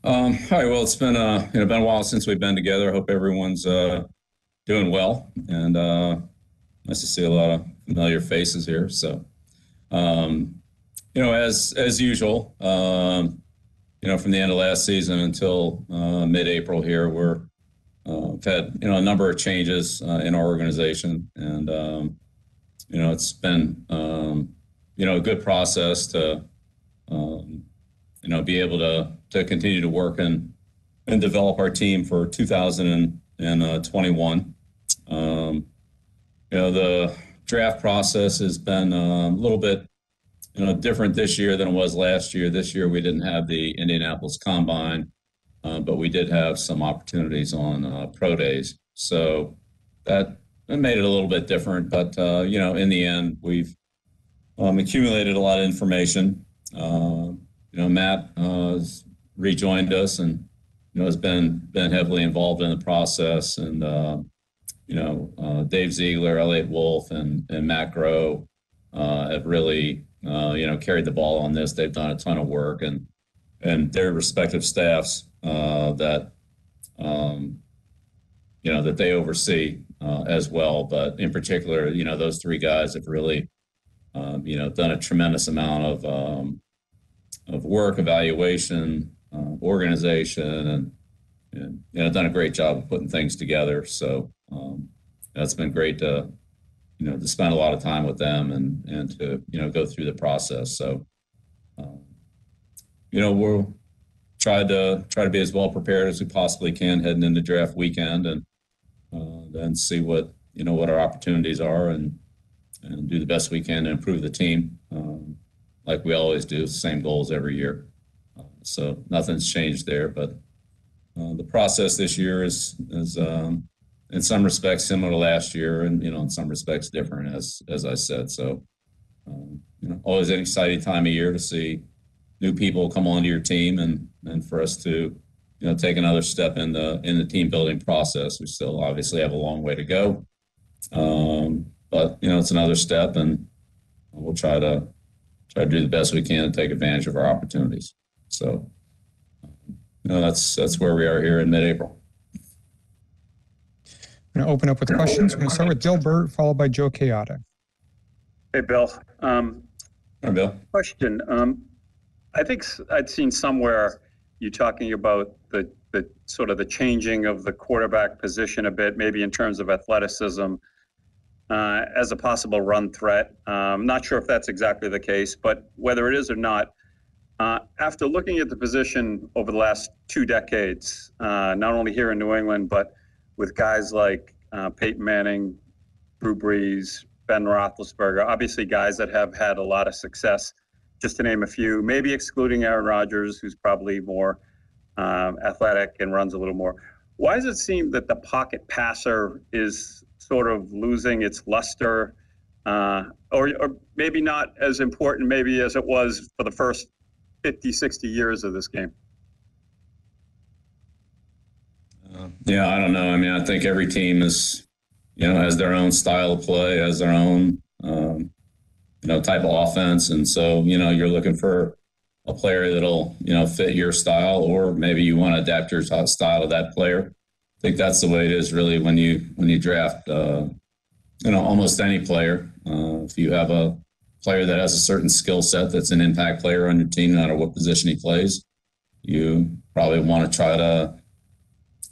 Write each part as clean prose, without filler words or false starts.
All right. Well, it's been been a while since we've been together. I hope everyone's doing well, and nice to see a lot of familiar faces here. So, um, as usual, from the end of last season until mid-April here, we've had a number of changes in our organization, and it's been a good process to be able to continue to work and develop our team for 2021. The draft process has been a little bit different this year than it was last year. This year we didn't have the Indianapolis Combine, but we did have some opportunities on pro days. So that made it a little bit different. But in the end, we've accumulated a lot of information. Matt has rejoined us and has been heavily involved in the process, and Dave Ziegler, Elliot Wolf, and Matt Groh have really carried the ball on this. They've done a ton of work, and their respective staffs that that they oversee as well. But in particular, those three guys have really done a tremendous amount of work, evaluation, organization, and done a great job of putting things together. So that's been great to spend a lot of time with them and to go through the process. So we'll try to be as well prepared as we possibly can heading into draft weekend, and then see what our opportunities are, and do the best we can to improve the team. Like we always do, same goals every year. So nothing's changed there, but the process this year is in some respects similar to last year, and in some respects different, as I said. So always an exciting time of year to see new people come onto your team, and for us to take another step in the team building process. We still obviously have a long way to go, but it's another step, and we'll try to do the best we can to take advantage of our opportunities. So, that's where we are here in mid-April. I'm going to open up with questions. We're going to start with Dilbert, followed by Joe Kayada. Hey, Bill. Hi, Bill. Question. I think I'd seen somewhere you talking about the sort of the changing of the quarterback position a bit, maybe in terms of athleticism, as a possible run threat. I'm not sure if that's exactly the case, but whether it is or not, after looking at the position over the last 2 decades, not only here in New England, but with guys like Peyton Manning, Drew Brees, Ben Roethlisberger, obviously guys that have had a lot of success, just to name a few, maybe excluding Aaron Rodgers, who's probably more athletic and runs a little more. Why does it seem that the pocket passer is sort of losing its luster, or maybe not as important maybe as it was for the first 50, 60 years of this game? Yeah, I don't know. I mean, I think every team is, has their own style of play, has their own, type of offense. And so, you're looking for a player that'll, fit your style, or maybe you want to adapt your style to that player. I think that's the way it is really when you draft, almost any player. If you have a player that has a certain skill set that's an impact player on your team, no matter what position he plays, you probably want to try to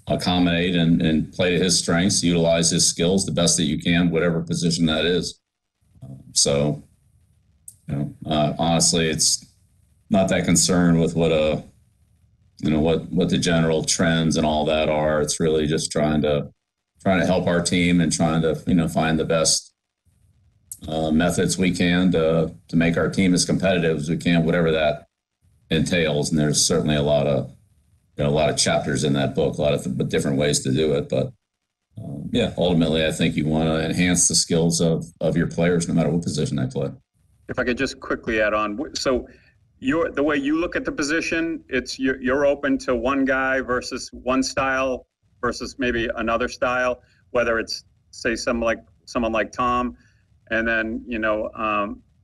accommodate and play to his strengths, utilize his skills the best that you can, whatever position that is. So, honestly, it's not that concerned with what what the general trends and all that are. It's really just trying to help our team and trying to find the best methods we can to make our team as competitive as we can, whatever that entails. And there's certainly a lot of chapters in that book, a lot of different ways to do it. But ultimately, I think you want to enhance the skills of your players, no matter what position they play. If I could just quickly add on, so the way you look at the position, it's you're open to one guy versus one style versus maybe another style, whether it's say someone like Tom, and then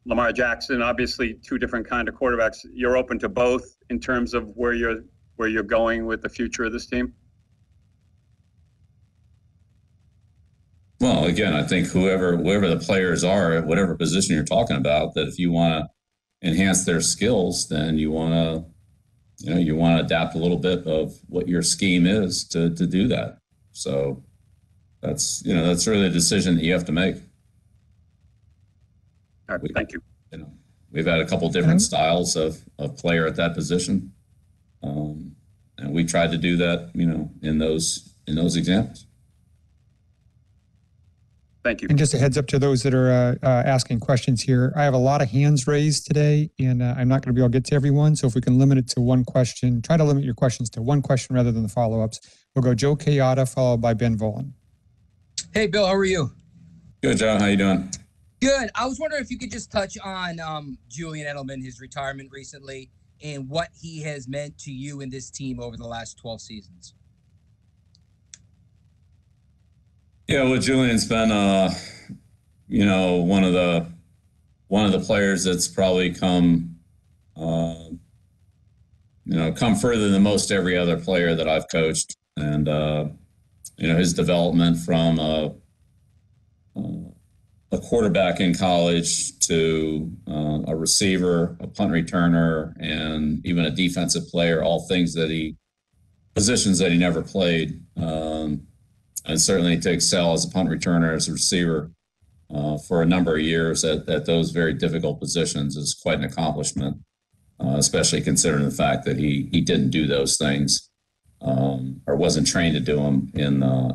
Lamar Jackson. Obviously, two different kind of quarterbacks. You're open to both in terms of where you're where you're going with the future of this team? Well, again, I think whoever the players are at whatever position you're talking about, that if you want to enhance their skills, then you want to adapt a little bit of what your scheme is to do that. So that's really a decision that you have to make. All right, thank you. We've had a couple different styles of player at that position, and we tried to do that, in those examples. Thank you. And just a heads up to those that are asking questions here. I have a lot of hands raised today, and I'm not going to be able to get to everyone. So if we can limit it to one question, try to limit your questions to one question rather than the follow-ups. We'll go Joe Kayada, followed by Ben Volen. Hey, Bill, how are you? Good, Joe. How you doing? Good. I was wondering if you could just touch on Julian Edelman, his retirement recently, and what he has meant to you and this team over the last 12 seasons. Yeah, well, Julian's been, one of the players that's probably come further than most every other player that I've coached, and his development from a quarterback in college to a receiver, a punt returner, and even a defensive player, all positions that he never played. And certainly to excel as a punt returner, as a receiver for a number of years at those very difficult positions is quite an accomplishment, especially considering the fact that he didn't do those things or wasn't trained to do them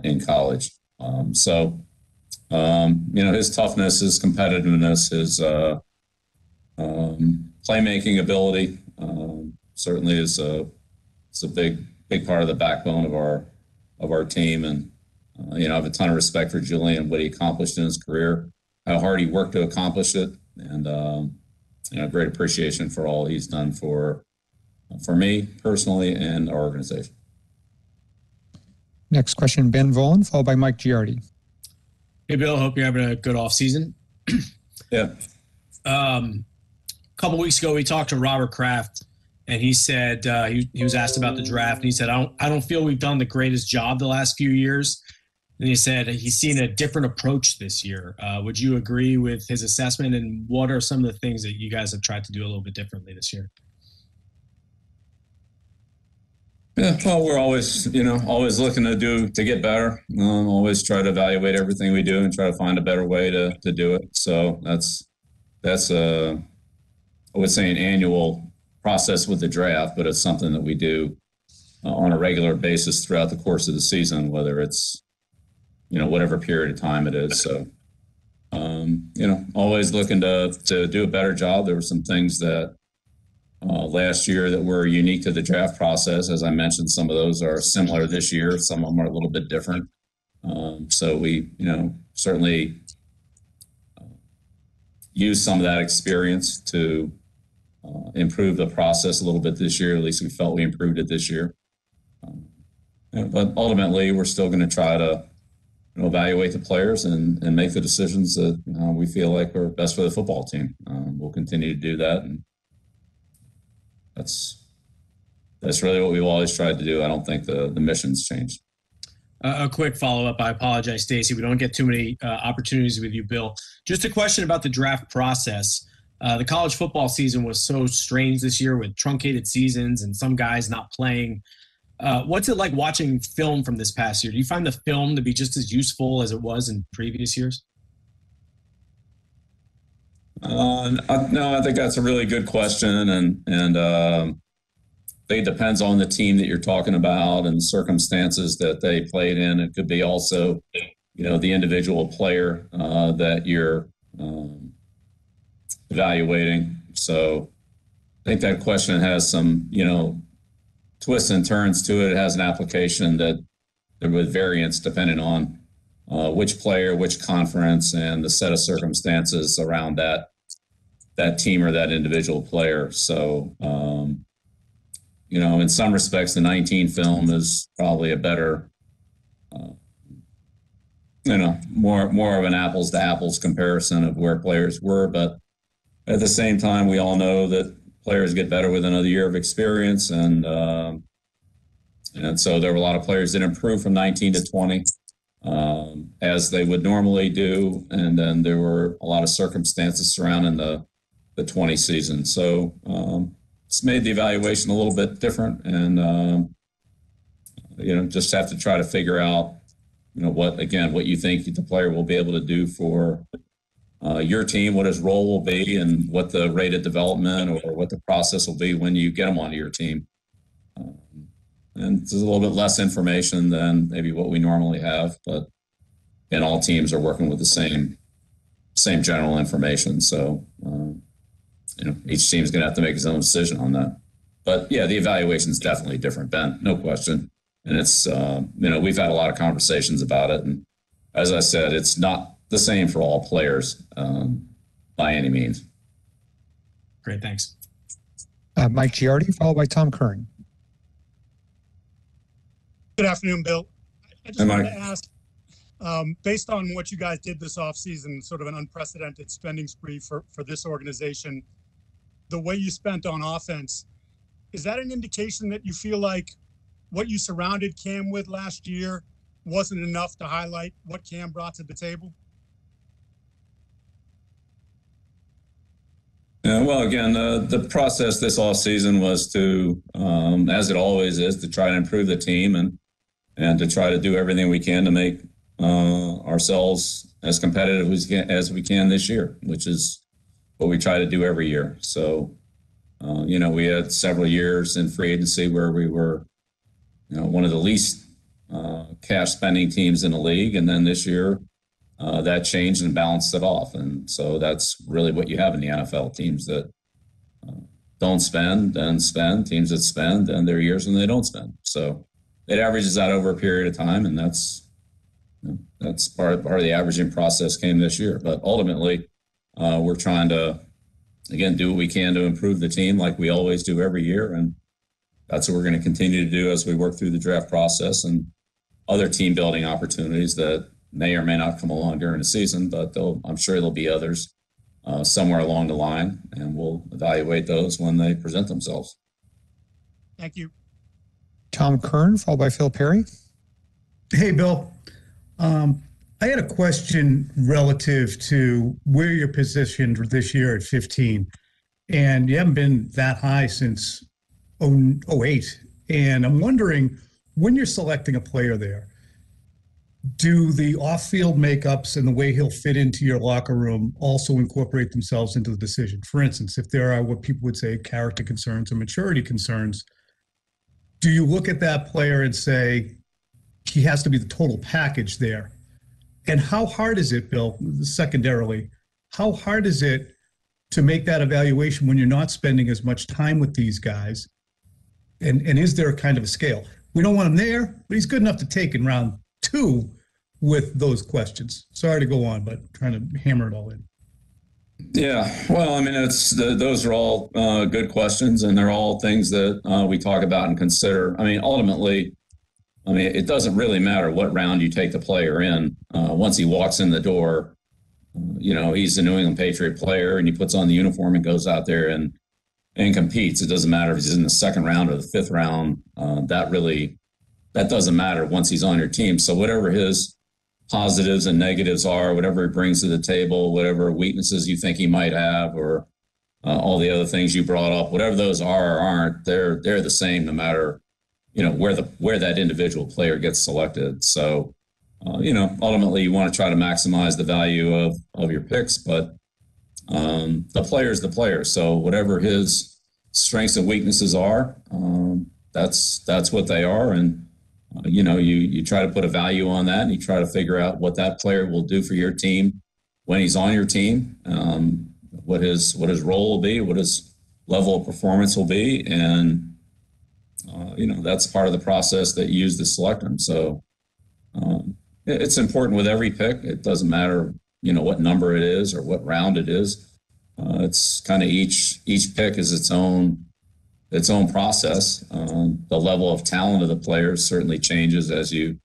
in college. His toughness, his competitiveness, his playmaking ability certainly is a big part of the backbone of our team. And I have a ton of respect for Julian, what he accomplished in his career, how hard he worked to accomplish it, and great appreciation for all he's done for me personally and our organization. Next question, Ben Volen, followed by Mike Giardi. Hey, Bill, hope you're having a good off season. Yeah. A couple weeks ago, we talked to Robert Kraft, and he said he was asked about the draft, and he said, I don't feel we've done the greatest job the last few years. And he said he's seen a different approach this year. Would you agree with his assessment? And what are some of the things that you guys have tried to do a little bit differently this year? Yeah, well, we're always looking to get better. Always try to evaluate everything we do and try to find a better way to do it. So that's I would say an annual process with the draft, but it's something that we do on a regular basis throughout the course of the season, whether it's whatever period of time it is. So, always looking to do a better job. There were some things that last year that were unique to the draft process. As I mentioned, some of those are similar this year. Some of them are a little bit different. So we, certainly use some of that experience to improve the process a little bit this year. At least we felt we improved it this year. But ultimately, we're still going to try to evaluate the players and make the decisions that we feel like are best for the football team. We'll continue to do that, and that's really what we've always tried to do. I don't think the mission's changed. A quick follow-up. I apologize, Stacey. We don't get too many opportunities with you, Bill. Just a question about the draft process. The college football season was so strange this year with truncated seasons and some guys not playing. What's it like watching film from this past year? Do you find the film to be just as useful as it was in previous years? No, I think that's a really good question, and I think it depends on the team that you're talking about and the circumstances that they played in. It could be also, the individual player that you're evaluating. So I think that question has some, twists and turns to it. It has an application that with variance depending on which player, which conference, and the set of circumstances around that team or that individual player. So, in some respects, the 19 film is probably a better, more of an apples to apples comparison of where players were. But at the same time, we all know that players get better with another year of experience, and And so there were a lot of players that improved from 19 to 20 as they would normally do. And then there were a lot of circumstances surrounding the 20 season. So it's made the evaluation a little bit different. And, just have to try to figure out, what you think the player will be able to do for your team, what his role will be, and what the rate of development or what the process will be when you get him onto your team. And it's a little bit less information than maybe what we normally have, but all teams are working with the same general information. So, each team is going to have to make its own decision on that. But yeah, the evaluation is definitely different, Ben, no question. And it's, we've had a lot of conversations about it. And as I said, it's not the same for all players by any means. Great, thanks. Mike Giardi, followed by Tom Curran. Good afternoon, Bill. I just Hey, wanted Mike. to ask, based on what you guys did this offseason, sort of an unprecedented spending spree for this organization, the way you spent on offense, is that an indication that you feel like what you surrounded Cam with last year wasn't enough to highlight what Cam brought to the table? Yeah, well, again, the process this offseason was to, as it always is, to try to improve the team and to try to do everything we can to make ourselves as competitive as we can this year, which is what we try to do every year. So, we had several years in free agency where we were, one of the least cash spending teams in the league. And then this year, that changed and balanced it off. And so that's really what you have in the NFL, teams that don't spend, then spend, teams that spend, and there are years when they don't spend. So it averages out over a period of time, and that's part of the averaging process came this year. But ultimately, we're trying to, again, do what we can to improve the team like we always do every year. And that's what we're going to continue to do as we work through the draft process and other team building opportunities that may or may not come along during the season, but I'm sure there'll be others somewhere along the line, and we'll evaluate those when they present themselves. Thank you. Tom Curran, followed by Phil Perry. Hey, Bill. I had a question relative to where you're positioned this year at 15. And you haven't been that high since 08. And I'm wondering, when you're selecting a player there, do the off-field makeups and the way he'll fit into your locker room also incorporate themselves into the decision? For instance, if there are what people would say character concerns or maturity concerns, do you look at that player and say he has to be the total package there? And how hard is it, Bill, secondarily, how hard is it to make that evaluation when you're not spending as much time with these guys? And is there a kind of a scale? We don't want him there, but he's good enough to take in round 2 with those questions. Sorry to go on, but trying to hammer it all in. Yeah, well, I mean, those are all good questions, and they're all things that we talk about and consider. I mean, ultimately, it doesn't really matter what round you take the player in. Once he walks in the door, he's a New England Patriot player, and he puts on the uniform and goes out there and competes. It doesn't matter if he's in the second round or the fifth round. That doesn't matter once he's on your team. So whatever his positives and negatives are, whatever he brings to the table, whatever weaknesses you think he might have, or all the other things you brought up, whatever those are or aren't, they're the same no matter where that individual player gets selected. So ultimately you want to try to maximize the value of your picks, but the player is the player. So whatever his strengths and weaknesses are, that's what they are. And you try to put a value on that, and you try to figure out what that player will do for your team when he's on your team, what his role will be, what his level of performance will be. And, that's part of the process that you use to select them. So it's important with every pick. It doesn't matter, what number it is or what round it is. It's kind of each pick is its own process. The level of talent of the players certainly changes as you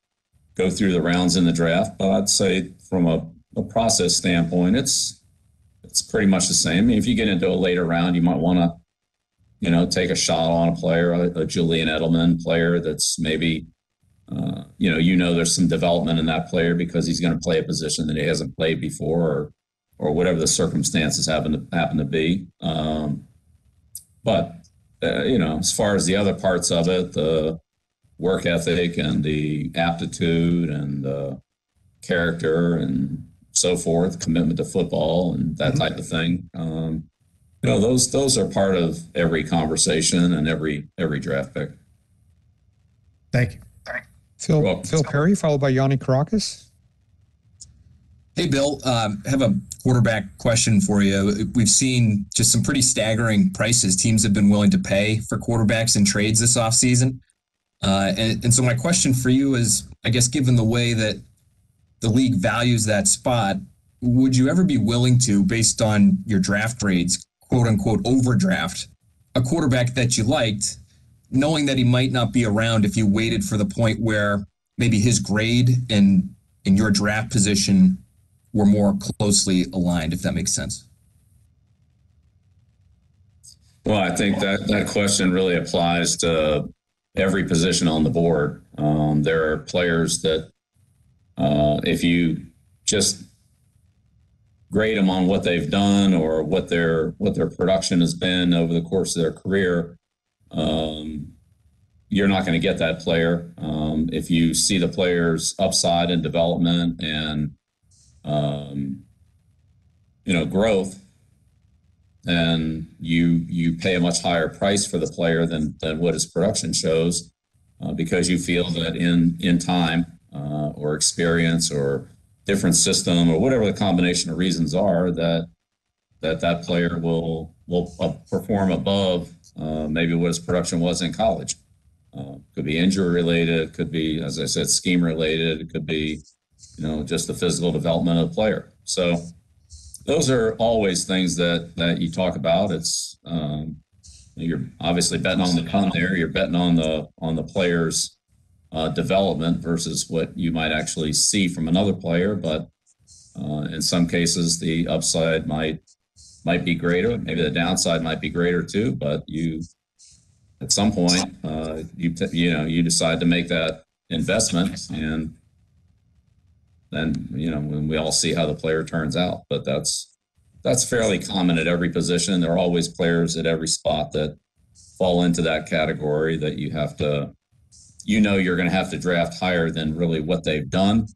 go through the rounds in the draft. But I'd say from a process standpoint, it's pretty much the same. I mean, if you get into a later round, you might want to, take a shot on a player, a Julian Edelman player that's maybe, there's some development in that player because he's going to play a position that he hasn't played before, or whatever the circumstances happen to be. But as far as the other parts of it, the work ethic and the aptitude and the character and so forth, commitment to football and that type of thing. Those are part of every conversation and every draft pick. Thank you. Phil Perry, followed by Yanni Caracas. Hey, Bill, have a quarterback question for you. We've seen just some pretty staggering prices teams have been willing to pay for quarterbacks in trades this offseason. And so my question for you is, I guess, given the way that the league values that spot, would you ever be willing to, based on your draft grades, quote unquote, overdraft a quarterback that you liked, knowing that he might not be around if you waited for the point where maybe his grade and your draft position were more closely aligned, if that makes sense? Well, I think that question really applies to every position on the board. There are players that if you just grade them on what they've done or what their production has been over the course of their career, you're not going to get that player. If you see the player's upside and development and growth, and you pay a much higher price for the player than what his production shows, because you feel that in time or experience or different system or whatever the combination of reasons are, that player will perform above maybe what his production was in college. Could be injury related, could be, as I said, scheme related, it could be just the physical development of the player. So those are always things that you talk about. It's you're obviously betting on the come there. You're betting on the player's development versus what you might actually see from another player. But in some cases, the upside might be greater. Maybe the downside might be greater too. But at some point, you decide to make that investment, and then when we all see how the player turns out. But that's fairly common at every position. There are always players at every spot that fall into that category that you have to, you're going to have to draft higher than really what they've done.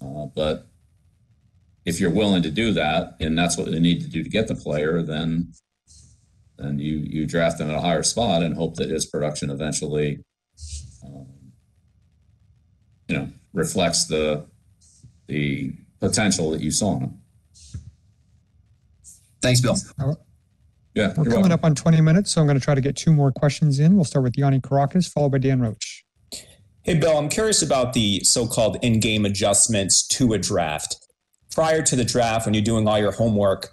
But if you're willing to do that, and that's what they need to do to get the player, then you draft him at a higher spot and hope that his production eventually, reflects the potential that you saw in him. Thanks, Bill. Yeah, we're coming up on 20 minutes, so I'm going to try to get 2 more questions in. We'll start with Yanni Caracas, followed by Dan Roach. Hey, Bill, I'm curious about the so-called in-game adjustments to a draft. Prior to the draft, when you're doing all your homework,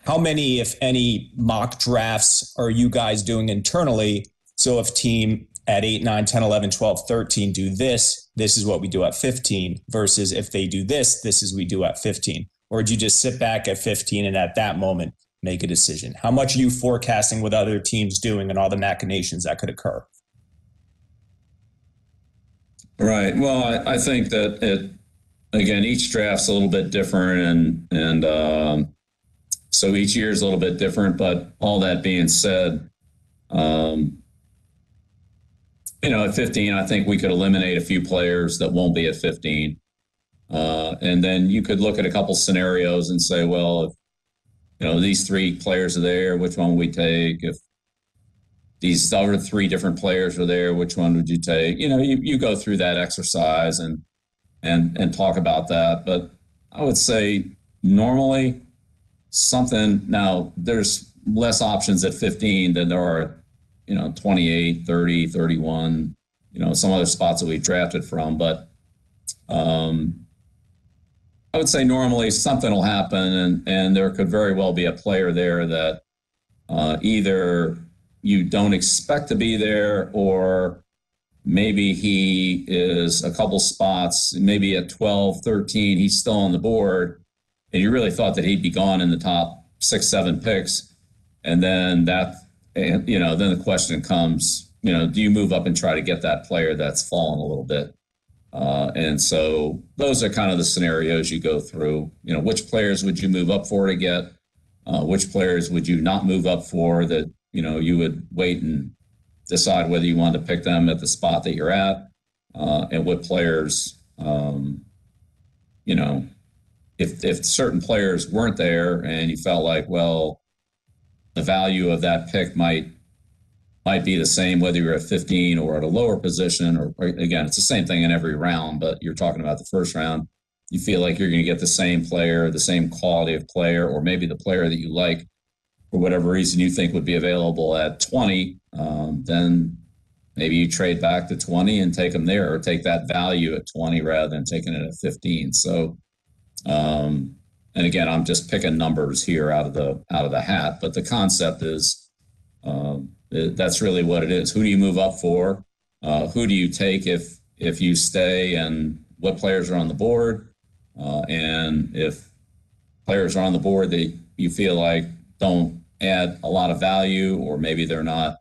how many, if any, mock drafts are you guys doing internally? So if team at 8, 9, 10, 11, 12, 13 do this is what we do at 15, versus if they do this is what we do at 15. Or do you just sit back at 15 and at that moment make a decision? How much are you forecasting what other teams doing and all the machinations that could occur? Right. Well, I think that again, each draft's a little bit different, and so each year is a little bit different. But all that being said, at 15, I think we could eliminate a few players that won't be at 15. And then you could look at a couple scenarios and say, well, if these 3 players are there, which one would we take? If these other 3 different players are there, which one would you take? You go through that exercise and talk about that. But I would say normally now there's less options at 15 than there are, 28, 30, 31, some other spots that we've drafted from. But I would say normally something will happen, and there could very well be a player there that either you don't expect to be there, or maybe he is a couple spots, maybe at 12, 13, he's still on the board, and you really thought that he'd be gone in the top 6, 7 picks. And then that And, then the question comes, do you move up and try to get that player that's fallen a little bit? And so those are kind of the scenarios you go through. Which players would you move up for to get? Which players would you not move up for that, you would wait and decide whether you wanted to pick them at the spot that you're at? And what players, if certain players weren't there and you felt like, well, the value of that pick might be the same whether you're at 15 or at a lower position, or again, it's the same thing in every round, but you're talking about the first round. You feel like you're going to get the same player, the same quality of player, or maybe the player that you like for whatever reason you think would be available at 20, then maybe you trade back to 20 and take them there, or take that value at 20 rather than taking it at 15. So, and again, I'm just picking numbers here out of the hat, but the concept is that's really what it is. Who do you move up for? Who do you take if you stay, and what players are on the board? And if players are on the board that you feel like don't add a lot of value, or maybe they're not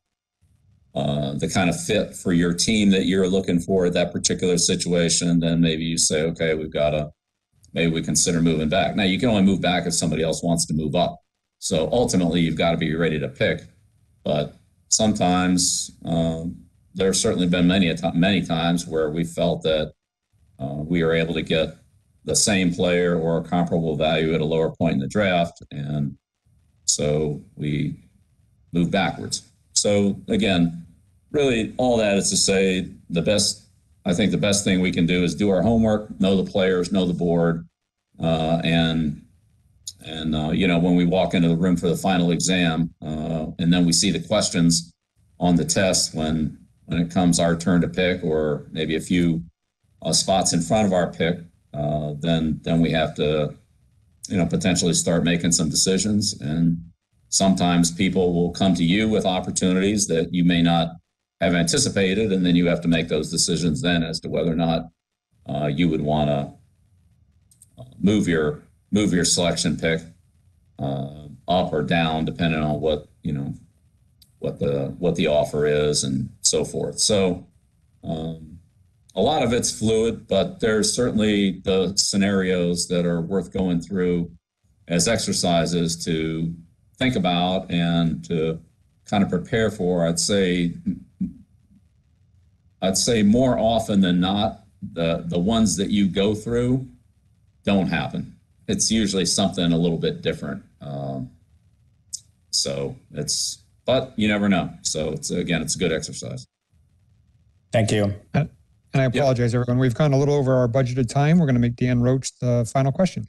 the kind of fit for your team that you're looking for at that particular situation, then maybe you say, okay, maybe we consider moving back. Now, you can only move back if somebody else wants to move up. So ultimately, you've got to be ready to pick. But sometimes there have certainly been many times where we felt that we were able to get the same player or a comparable value at a lower point in the draft, and so we moved backwards. So again, really all that is to say I think the best thing we can do is do our homework, know the players, know the board, and when we walk into the room for the final exam, and then we see the questions on the test when it comes our turn to pick, or maybe a few spots in front of our pick, then we have to, potentially start making some decisions. And sometimes people will come to you with opportunities that you may not have anticipated, and then you have to make those decisions then as to whether or not you would want to move your selection pick up or down, depending on what the offer is and so forth. So a lot of it's fluid, but there's certainly the scenarios that are worth going through as exercises to think about and to kind of prepare for. I'd say more often than not, the ones that you go through don't happen. It's usually something a little bit different. But you never know. So it's a good exercise. Thank you. And I apologize, everyone. We've gone a little over our budgeted time. We're going to make Dan Roach the final question.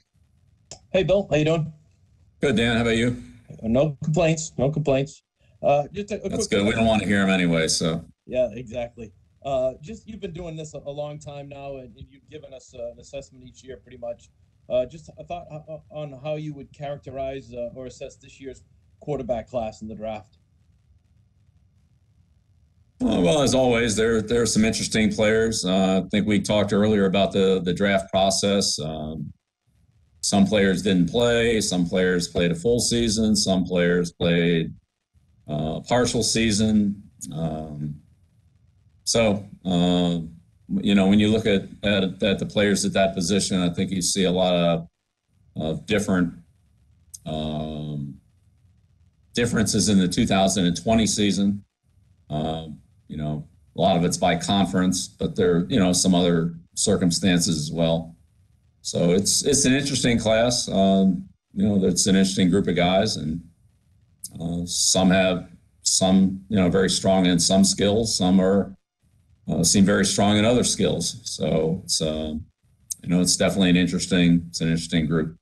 Hey, Bill. How you doing? Good, Dan. How about you? No complaints. No complaints. That's good. We don't want to hear them anyway. So yeah, exactly. You've been doing this a long time now, and you've given us an assessment each year, pretty much. Just a thought on how you would characterize or assess this year's quarterback class in the draft. Well, as always, there are some interesting players. I think we talked earlier about the draft process. Some players didn't play. Some players played a full season. Some players played a partial season. When you look at the players at that position, I think you see a lot of different differences in the 2020 season. A lot of it's by conference, but there are some other circumstances as well. So it's an interesting class. It's an interesting group of guys, and some have very strong in some skills. Some seem very strong in other skills. So it's definitely an interesting group.